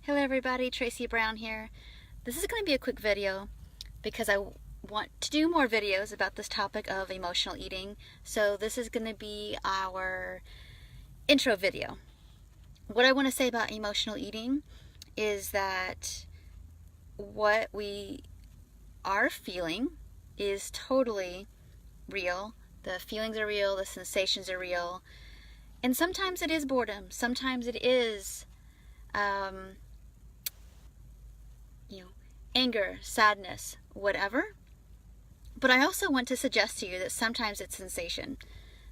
Hello everybody, Tracy Brown here. This is going to be a quick video because I want to do more videos about this topic of emotional eating. So this is going to be our intro video. What I want to say about emotional eating is that what we are feeling is totally real. The feelings are real, the sensations are real, and sometimes it is boredom, sometimes it is anger, sadness, whatever. But I also want to suggest to you that sometimes it's sensation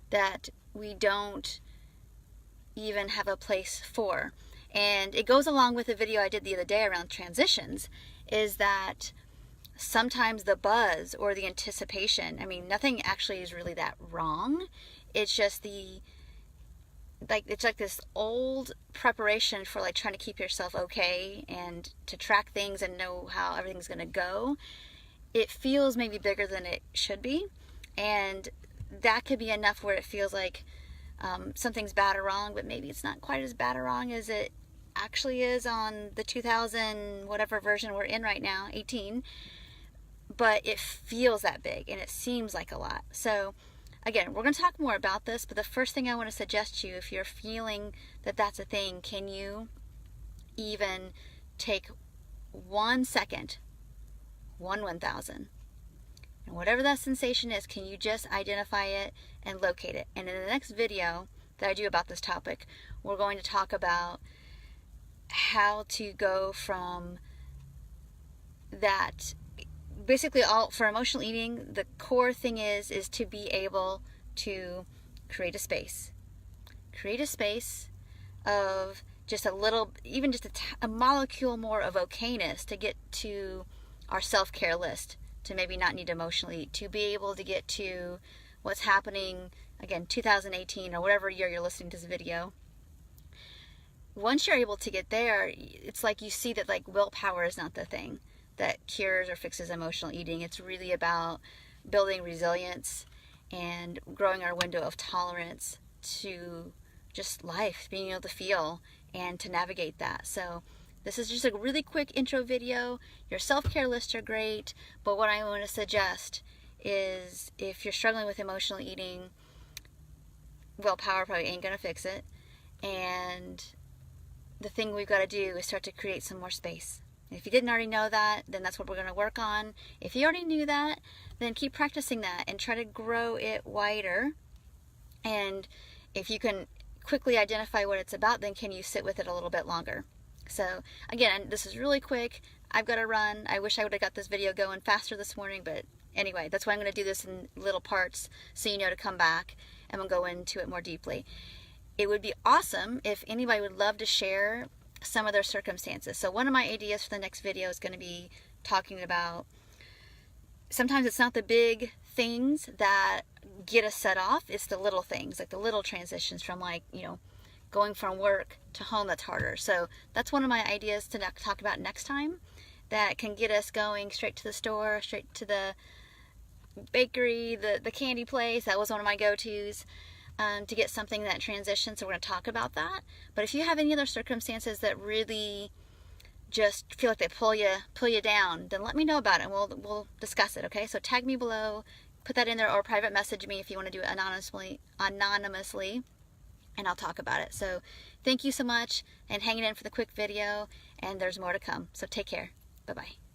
that we don't even have a place for. And it goes along with a video I did the other day around transitions, is that sometimes the buzz or the anticipation, nothing actually is really that wrong. It's just it's like this old preparation for like trying to keep yourself okay and to track things and know how everything's going to go. It feels maybe bigger than it should be, and that could be enough where it feels like something's bad or wrong, but maybe it's not quite as bad or wrong as it actually is on the 2000 whatever version we're in right now, 18, but it feels that big and it seems like a lot. So again, we're going to talk more about this, but the first thing I want to suggest to you, if you're feeling that that's a thing, can you even take 1 second, 1/1000, and whatever that sensation is, can you just identify it and locate it? And in the next video that I do about this topic, we're going to talk about how to go from that. Basically, all for emotional eating, the core thing is to be able to create a space of just a little, even just a molecule more of okayness to get to our self-care list, to maybe not need to emotionally eat, to be able to get to what's happening, again, 2018 or whatever year you're listening to this video. Once you're able to get there, it's like you see that like willpower is not the thing that cures or fixes emotional eating. It's really about building resilience and growing our window of tolerance to just life, being able to feel and to navigate that. So this is just a really quick intro video. Your self-care lists are great, but what I want to suggest is if you're struggling with emotional eating, willpower probably ain't gonna fix it. And the thing we've got to do is start to create some more space. If you didn't already know that, then that's what we're going to work on. If you already knew that, then keep practicing that and try to grow it wider. And if you can quickly identify what it's about, then can you sit with it a little bit longer? So again, this is really quick. I've got to run. I wish I would have got this video going faster this morning, but anyway, that's why I'm going to do this in little parts so you know to come back and we'll go into it more deeply. It would be awesome if anybody would love to share some of their circumstances. So one of my ideas for the next video is going to be talking about, sometimes it's not the big things that get us set off, it's the little things, like the little transitions from going from work to home that's harder. So that's one of my ideas to talk about next time, that can get us going straight to the store, straight to the bakery, the candy place. That was one of my go-tos. To get something that transitions, so we're going to talk about that. But if you have any other circumstances that really just feel like they pull you down, then let me know about it and we'll discuss it, okay? So tag me below, put that in there, or private message me if you want to do it anonymously, and I'll talk about it. So thank you so much, and hang it in for the quick video, and there's more to come. So take care. Bye-bye.